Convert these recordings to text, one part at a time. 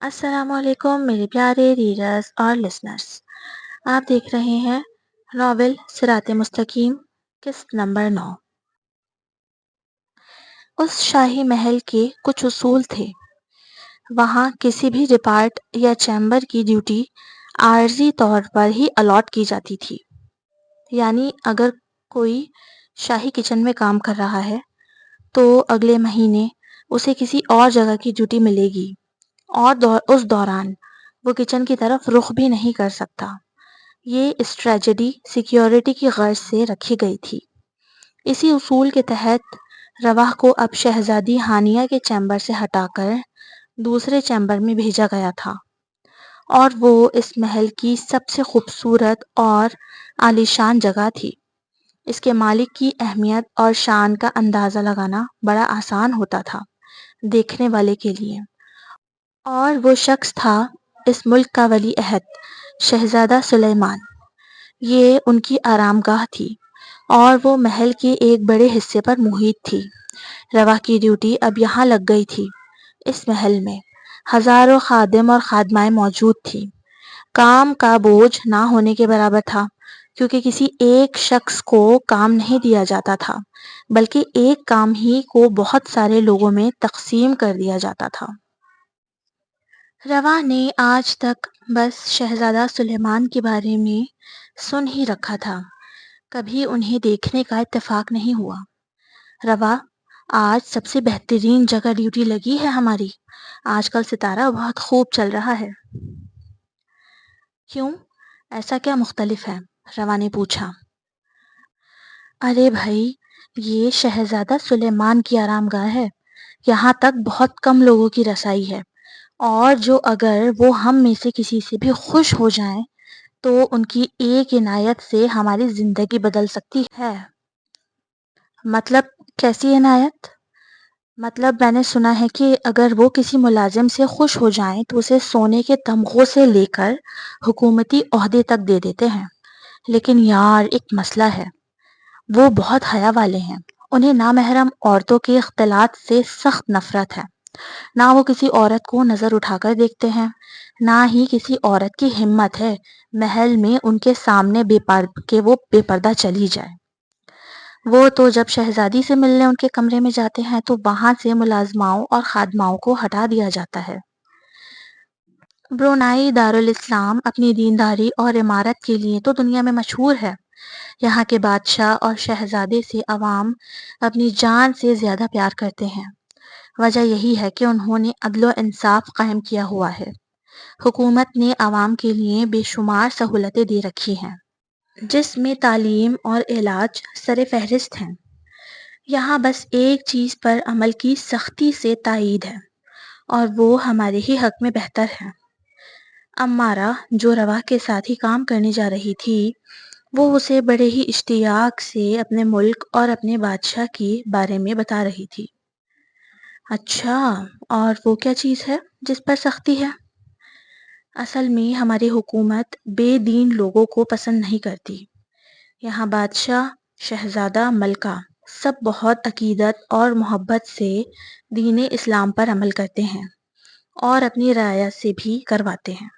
السلام علیکم میرے پیارے ریڈرز اور لسنرز. آپ دیکھ رہے ہیں ناول صراط مستقیم قسط نمبر 9. اس شاہی محل کے کچھ اصول تھے. وہاں کسی بھی ڈپارٹ یا چیمبر کی ڈیوٹی عارضی طور پر ہی الاٹ کی جاتی تھی. یعنی اگر کوئی شاہی کچن میں کام کر رہا ہے تو اگلے مہینے اسے کسی اور جگہ کی ڈیوٹی ملے گی اور اس دوران وہ کچن کی طرف رخ بھی نہیں کر سکتا. یہ اسٹریٹجی سیکیورٹی کی غرض سے رکھی گئی تھی. اسی اصول کے تحت رواح کو اب شہزادی ہانیہ کے چیمبر سے ہٹا کر دوسرے چیمبر میں بھیجا گیا تھا اور وہ اس محل کی سب سے خوبصورت اور عالیشان جگہ تھی. اس کے مالک کی اہمیت اور شان کا اندازہ لگانا بڑا آسان ہوتا تھا دیکھنے والے کے لیے. اور وہ شخص تھا اس ملک کا ولی عہد شہزادہ سلیمان. یہ ان کی آرام گاہ تھی اور وہ محل کے ایک بڑے حصے پر محیط تھی. رواح کی ڈیوٹی اب یہاں لگ گئی تھی. اس محل میں ہزاروں خادم اور خادمائیں موجود تھیں. کام کا بوجھ نہ ہونے کے برابر تھا کیونکہ کسی ایک شخص کو کام نہیں دیا جاتا تھا بلکہ ایک کام ہی کو بہت سارے لوگوں میں تقسیم کر دیا جاتا تھا. رواح نے آج تک بس شہزادہ سلیمان کے بارے میں سن ہی رکھا تھا. کبھی انہیں دیکھنے کا اتفاق نہیں ہوا. رواح آج سب سے بہترین جگہ ڈیوٹی لگی ہے ہماری. آج کل ستارہ بہت خوب چل رہا ہے. کیوں؟ ایسا کیا مختلف ہے؟ رواح نے پوچھا. ارے بھائی، یہ شہزادہ سلیمان کی آرام گاہ ہے. یہاں تک بہت کم لوگوں کی رسائی ہے اور جو اگر وہ ہم میں سے کسی سے بھی خوش ہو جائیں تو ان کی ایک عنایت سے ہماری زندگی بدل سکتی ہے. مطلب کیسی عنایت؟ مطلب میں نے سنا ہے کہ اگر وہ کسی ملازم سے خوش ہو جائیں تو اسے سونے کے تمغوں سے لے کر حکومتی عہدے تک دے دیتے ہیں. لیکن یار ایک مسئلہ ہے. وہ بہت حیا والے ہیں. انہیں نامحرم عورتوں کے اختلاط سے سخت نفرت ہے. نہ وہ کسی عورت کو نظر اٹھا کر دیکھتے ہیں نہ ہی کسی عورت کی ہمت ہے محل میں ان کے سامنے وہ بے پردہ چلی جائے. وہ تو جب شہزادی سے ملنے ان کے کمرے میں جاتے ہیں تو وہاں سے ملازماؤں اور خادماؤں کو ہٹا دیا جاتا ہے. برونائی دارالاسلام اپنی دینداری اور عمارت کے لیے تو دنیا میں مشہور ہے. یہاں کے بادشاہ اور شہزادے سے عوام اپنی جان سے زیادہ پیار کرتے ہیں. وجہ یہی ہے کہ انہوں نے عدل و انصاف قائم کیا ہوا ہے. حکومت نے عوام کے لیے بے شمار سہولتیں دے رکھی ہیں جس میں تعلیم اور علاج سر فہرست ہیں. یہاں بس ایک چیز پر عمل کی سختی سے تائید ہے اور وہ ہمارے ہی حق میں بہتر ہے. امارہ جو رواح کے ساتھ ہی کام کرنے جا رہی تھی وہ اسے بڑے ہی اشتیاق سے اپنے ملک اور اپنے بادشاہ کے بارے میں بتا رہی تھی. اچھا، اور وہ کیا چیز ہے جس پر سختی ہے؟ اصل میں ہماری حکومت بے دین لوگوں کو پسند نہیں کرتی. یہاں بادشاہ، شہزادہ، ملکہ سب بہت عقیدت اور محبت سے دین اسلام پر عمل کرتے ہیں اور اپنی رعایا سے بھی کرواتے ہیں.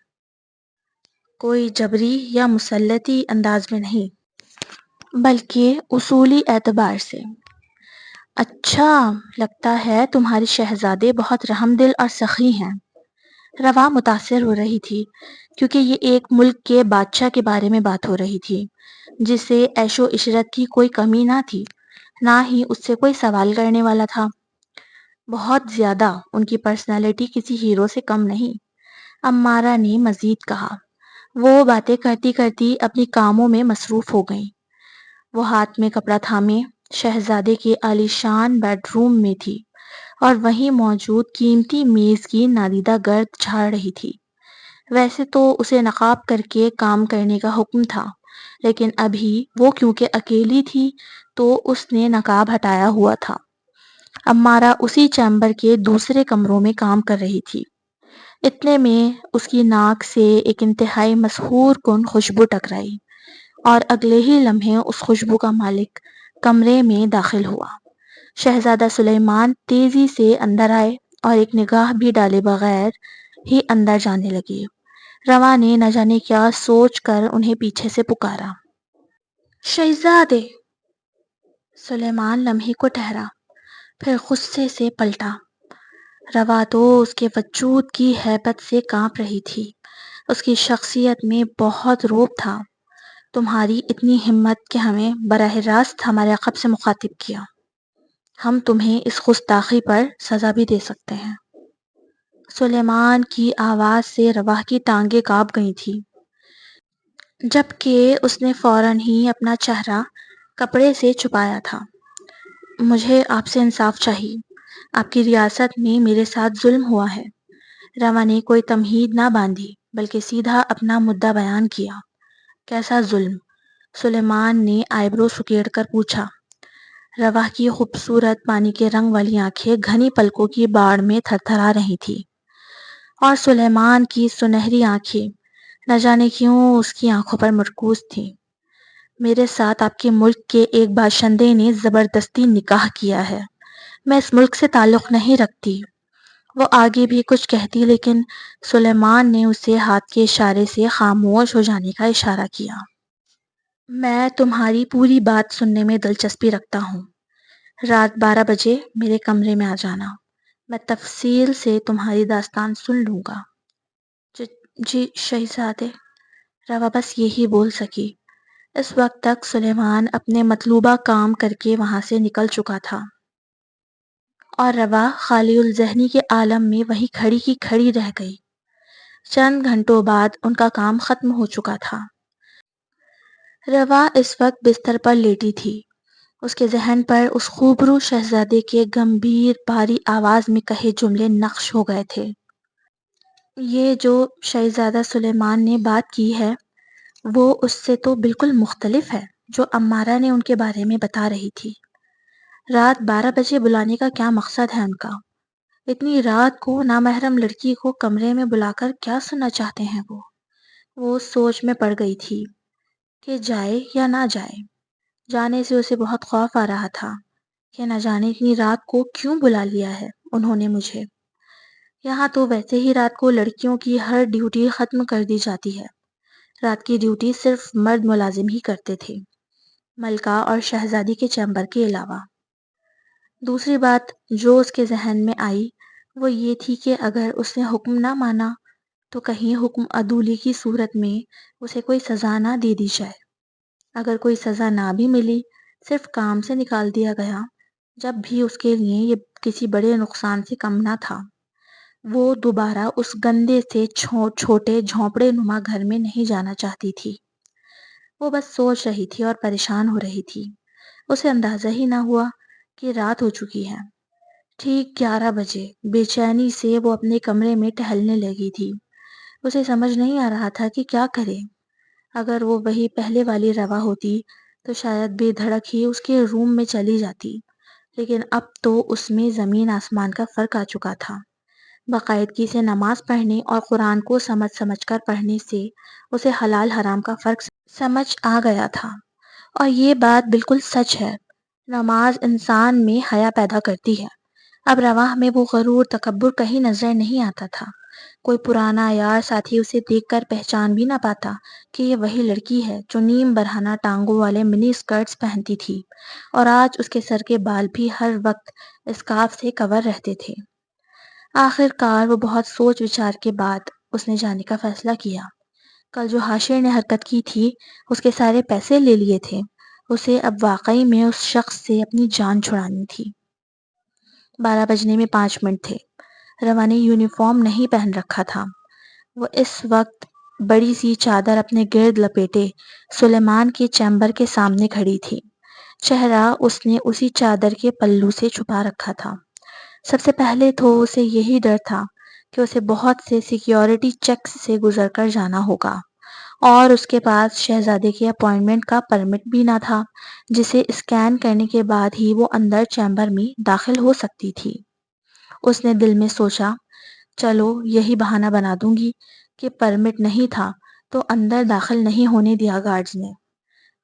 کوئی جبری یا مسلطی انداز میں نہیں بلکہ اصولی اعتبار سے. اچھا، لگتا ہے تمہارے شہزادے بہت رحم دل اور سخی ہیں. رواح متاثر ہو رہی تھی کیونکہ یہ ایک ملک کے بادشاہ کے بارے میں بات ہو رہی تھی جسے عیش و عشرت کی کوئی کمی نہ تھی نہ ہی اس سے کوئی سوال کرنے والا تھا. بہت زیادہ. ان کی پرسنالٹی کسی ہیرو سے کم نہیں. امارہ نے مزید کہا. وہ باتیں کرتی کرتی اپنی کاموں میں مصروف ہو گئیں. وہ ہاتھ میں کپڑا تھامے شہزادے کے عالیشان بیڈ روم میں تھی اور وہیں موجود قیمتی میز کی نادیدہ گرد جھاڑ رہی تھی. ویسے تو اسے نقاب کر کے کام کرنے کا حکم تھا لیکن ابھی وہ کیونکہ اکیلی تھی تو اس نے نقاب ہٹایا ہوا تھا. امارہ اسی چیمبر کے دوسرے کمروں میں کام کر رہی تھی. اتنے میں اس کی ناک سے ایک انتہائی مسحور کن خوشبو ٹکرائی اور اگلے ہی لمحے اس خوشبو کا مالک کمرے میں داخل ہوا. شہزادہ سلیمان تیزی سے اندر آئے اور ایک نگاہ بھی ڈالے بغیر ہی اندر جانے لگی۔ روا نے نہ جانے کیا سوچ کر انہیں پیچھے سے پکارا، شہزادے! سلیمان لمحے کو ٹھہرا، پھر غصے سے پلٹا۔ روا تو اس کے وجود کی ہیبت سے کانپ رہی تھی، اس کی شخصیت میں بہت روب تھا۔ تمہاری اتنی ہمت کہ ہمیں براہ راست ہمارے عقب سے مخاطب کیا، ہم تمہیں اس گستاخی پر سزا بھی دے سکتے ہیں۔ سلیمان کی آواز سے روا کی ٹانگیں کانپ گئی تھی، جبکہ اس نے فوراً ہی اپنا چہرہ کپڑے سے چھپایا تھا۔ مجھے آپ سے انصاف چاہیے، آپ کی ریاست میں میرے ساتھ ظلم ہوا ہے۔ روا نے کوئی تمہید نہ باندھی بلکہ سیدھا اپنا مدعا بیان کیا۔ کیسا ظلم؟ سلیمان نے آئیبرو سکیڑ کر پوچھا۔ روا کی خوبصورت پانی کے رنگ والی آنکھیں گھنی پلکوں کی باڑ میں تھر تھرا رہی تھی، اور سلیمان کی سنہری آنکھیں نہ جانے کیوں اس کی آنکھوں پر مرکوز تھیں۔ میرے ساتھ آپ کے ملک کے ایک باشندے نے زبردستی نکاح کیا ہے، میں اس ملک سے تعلق نہیں رکھتی۔ وہ آگے بھی کچھ کہتی لیکن سلیمان نے اسے ہاتھ کے اشارے سے خاموش ہو جانے کا اشارہ کیا۔ میں تمہاری پوری بات سننے میں دلچسپی رکھتا ہوں۔ رات 12 بجے میرے کمرے میں آ جانا، میں تفصیل سے تمہاری داستان سن لوں گا۔ جی شہزادے، روا بس یہی بول سکی۔ اس وقت تک سلیمان اپنے مطلوبہ کام کر کے وہاں سے نکل چکا تھا، اور روا خالی الذہنی کے عالم میں وہی کھڑی کی کھڑی رہ گئی۔ چند گھنٹوں بعد ان کا کام ختم ہو چکا تھا۔ روا اس وقت بستر پر لیٹی تھی، اس کے ذہن پر اس خوبرو شہزادے کے گمبھیر بھاری آواز میں کہے جملے نقش ہو گئے تھے۔ یہ جو شہزادہ سلیمان نے بات کی ہے وہ اس سے تو بالکل مختلف ہے جو امارہ نے ان کے بارے میں بتا رہی تھی۔ رات 12 بجے بلانے کا کیا مقصد ہے ان کا؟ اتنی رات کو نامحرم لڑکی کو کمرے میں بلا کر کیا سننا چاہتے ہیں وہ سوچ میں پڑ گئی تھی کہ جائے یا نہ جائے۔ جانے سے اسے بہت خوف آ رہا تھا کہ نہ جانے اتنی رات کو کیوں بلا لیا ہے انہوں نے مجھے۔ یہاں تو ویسے ہی رات کو لڑکیوں کی ہر ڈیوٹی ختم کر دی جاتی ہے، رات کی ڈیوٹی صرف مرد ملازم ہی کرتے تھے، ملکہ اور شہزادی کے چیمبر کے علاوہ۔ دوسری بات جو اس کے ذہن میں آئی وہ یہ تھی کہ اگر اس نے حکم نہ مانا تو کہیں حکم عدولی کی صورت میں اسے کوئی سزا نہ دے دی جائے۔ اگر کوئی سزا نہ بھی ملی، صرف کام سے نکال دیا گیا، جب بھی اس کے لیے یہ کسی بڑے نقصان سے کم نہ تھا۔ وہ دوبارہ اس گندے سے چھوٹے جھونپڑے نما گھر میں نہیں جانا چاہتی تھی۔ وہ بس سوچ رہی تھی اور پریشان ہو رہی تھی۔ اسے اندازہ ہی نہ ہوا کہ رات ہو چکی ہے۔ ٹھیک 11 بجے بے چینی سے وہ اپنے کمرے میں ٹہلنے لگی تھی۔ اسے سمجھ نہیں آ رہا تھا کہ کیا کرے۔ اگر وہ وہی پہلے والی روا ہوتی تو شاید بے دھڑک ہی اس کے روم میں چلی جاتی، لیکن اب تو اس میں زمین آسمان کا فرق آ چکا تھا۔ باقاعدگی سے نماز پڑھنے اور قرآن کو سمجھ کر پڑھنے سے اسے حلال حرام کا فرق سمجھ آ گیا تھا، اور یہ بات بالکل سچ ہے۔ نماز انسان میں حیا پیدا کرتی ہے۔ اب رواح میں وہ غرور تکبر کہیں نظر نہیں آتا تھا۔ کوئی پرانا یار ساتھی اسے دیکھ کر پہچان بھی نہ پاتا کہ یہ وہی لڑکی ہے جو نیم برہنہ ٹانگوں والے منی اسکرٹس پہنتی تھی، اور آج اس کے سر کے بال بھی ہر وقت اسکارف سے کور رہتے تھے۔ آخر کار وہ بہت سوچ وچار کے بعد اس نے جانے کا فیصلہ کیا۔ کل جو حاشر نے حرکت کی تھی، اس کے سارے پیسے لے لیے تھے، اسے اب واقعی میں اس شخص سے اپنی جان چھڑانی تھی۔ 12 بجنے میں 5 منٹ تھے۔ روا نے یونیفارم نہیں پہن رکھا تھا۔ وہ اس وقت بڑی سی چادر اپنے گرد لپیٹے سلیمان کے چیمبر کے سامنے کھڑی تھی۔ چہرہ اس نے اسی چادر کے پلو سے چھپا رکھا تھا۔ سب سے پہلے تو اسے یہی ڈر تھا کہ اسے بہت سے سیکیورٹی چیکس سے گزر کر جانا ہوگا، اور اس کے پاس شہزادے کی اپائنٹمنٹ کا پرمٹ بھی نہ تھا جسے اسکین کرنے کے بعد ہی وہ اندر چیمبر میں داخل ہو سکتی تھی۔ اس نے دل میں سوچا، چلو یہی بہانہ بنا دوں گی کہ پرمٹ نہیں تھا تو اندر داخل نہیں ہونے دیا گارڈز نے۔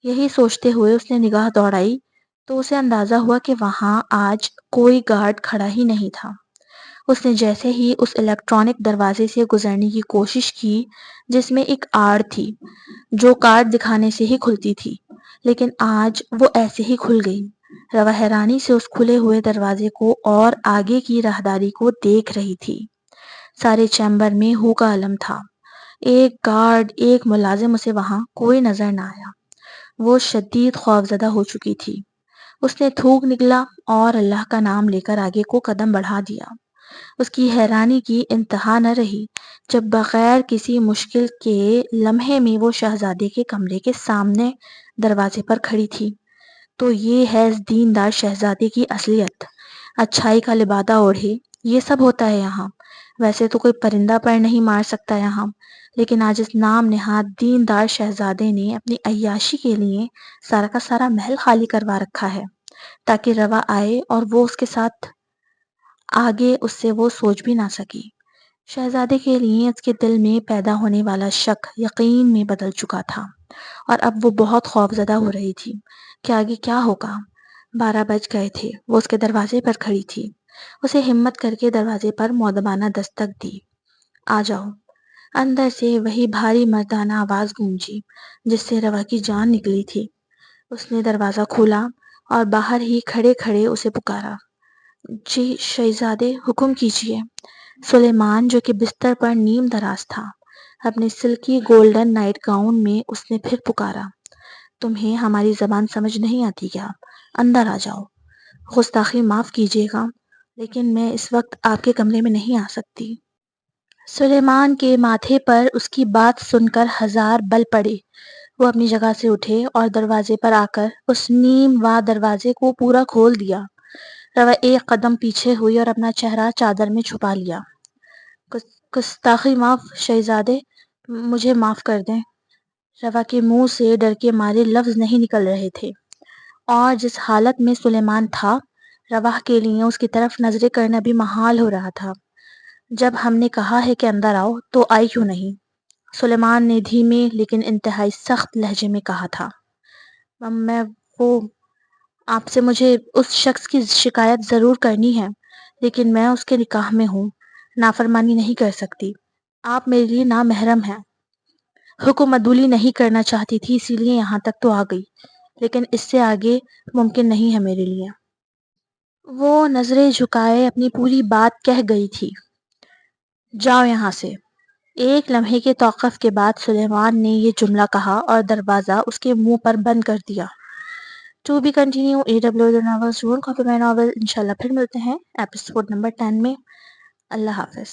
یہی سوچتے ہوئے اس نے نگاہ دوڑائی تو اسے اندازہ ہوا کہ وہاں آج کوئی گارڈ کھڑا ہی نہیں تھا۔ اس نے جیسے ہی اس الیکٹرانک دروازے سے گزرنے کی کوشش کی جس میں ایک آڑ تھی جو کارڈ دکھانے سے ہی کھلتی تھی، لیکن آج وہ ایسے ہی کھل گئی۔ روا حیرانی سے اس کھلے ہوئے دروازے کو اور آگے کی راہداری کو دیکھ رہی تھی۔ سارے چیمبر میں ہو کا عالم تھا۔ ایک گارڈ، ایک ملازم، اسے وہاں کوئی نظر نہ آیا۔ وہ شدید خوفزدہ ہو چکی تھی۔ اس نے تھوک نکلا اور اللہ کا نام لے کر آگے کو قدم بڑھا دیا۔ اس کی حیرانی کی انتہا نہ رہی جب بغیر کسی مشکل کے لمحے میں وہ شہزادے کے کمرے کے سامنے دروازے پر کھڑی تھی۔ تو یہ ہے اس دیندار شہزادے کی اصلیت، اچھائی کا لبادہ اوڑھے۔ یہ سب ہوتا ہے یہاں۔ ویسے تو کوئی پرندہ پر نہیں مار سکتا یہاں، لیکن آج اس نام نہاد دیندار شہزادے نے اپنی عیاشی کے لیے سارا کا سارا محل خالی کروا رکھا ہے تاکہ روا آئے اور وہ اس کے ساتھ آگے اس سے وہ سوچ بھی نہ سکی۔ شہزادے کے لیے اس کے دل میں پیدا ہونے والا شک یقین میں بدل چکا تھا، اور اب وہ بہت خوفزدہ ہو رہی تھی کہ آگے کیا ہوگا۔ 12 بج گئے تھے۔ وہ اس کے دروازے پر کھڑی تھی۔ اسے ہمت کر کے دروازے پر مؤدبانہ دستک دی۔ آ جاؤ۔ اندر سے وہی بھاری مردانہ آواز گونجی جس سے روا کی جان نکلی تھی۔ اس نے دروازہ کھولا اور باہر ہی کھڑے کھڑے اسے پکارا، جی شہزادے، حکم کیجیے۔ سلیمان جو کہ بستر پر نیم دراز تھا، اپنے سلکی گولڈن نائٹ گاؤن میں، اس نے پھر پکارا، تمہیں ہماری زبان سمجھ نہیں آتی کیا؟ اندر آ جاؤ۔ گستاخی معاف کیجیے گا، لیکن میں اس وقت آپ کے کمرے میں نہیں آ سکتی۔ سلیمان کے ماتھے پر اس کی بات سن کر ہزار بل پڑے۔ وہ اپنی جگہ سے اٹھے اور دروازے پر آ کر اس نیم وا دروازے کو پورا کھول دیا۔ روا ایک قدم پیچھے ہوئی اور اپنا چہرہ چادر میں چھپا لیا۔ گستاخی معاف شہزادے، مجھے معاف کر دیں۔ روا کے منہ سے ڈر کے مارے لفظ نہیں نکل رہے تھے، اور جس حالت میں سلیمان تھا، روا کے لیے اس کی طرف نظریں کرنا بھی محال ہو رہا تھا۔ جب ہم نے کہا ہے کہ اندر آؤ تو آئی کیوں نہیں؟ سلیمان نے دھیمے لیکن انتہائی سخت لہجے میں کہا تھا۔ میں وہ آپ سے مجھے اس شخص کی شکایت ضرور کرنی ہے، لیکن میں اس کے نکاح میں ہوں، نافرمانی نہیں کر سکتی۔ آپ میرے لیے نامحرم ہیں۔ حکم عدولی نہیں کرنا چاہتی تھی، اسی لیے یہاں تک تو آ گئی، لیکن اس سے آگے ممکن نہیں ہے میرے لیے۔ وہ نظریں جھکائے اپنی پوری بات کہہ گئی تھی۔ جاؤ یہاں سے۔ ایک لمحے کے توقف کے بعد سلیمان نے یہ جملہ کہا اور دروازہ اس کے منہ پر بند کر دیا۔ To be continue AWR novel stone کافی مائی ناول۔ انشاءاللہ پھر ملتے ہیں ایپیسوڈ نمبر 10 میں۔ اللہ حافظ۔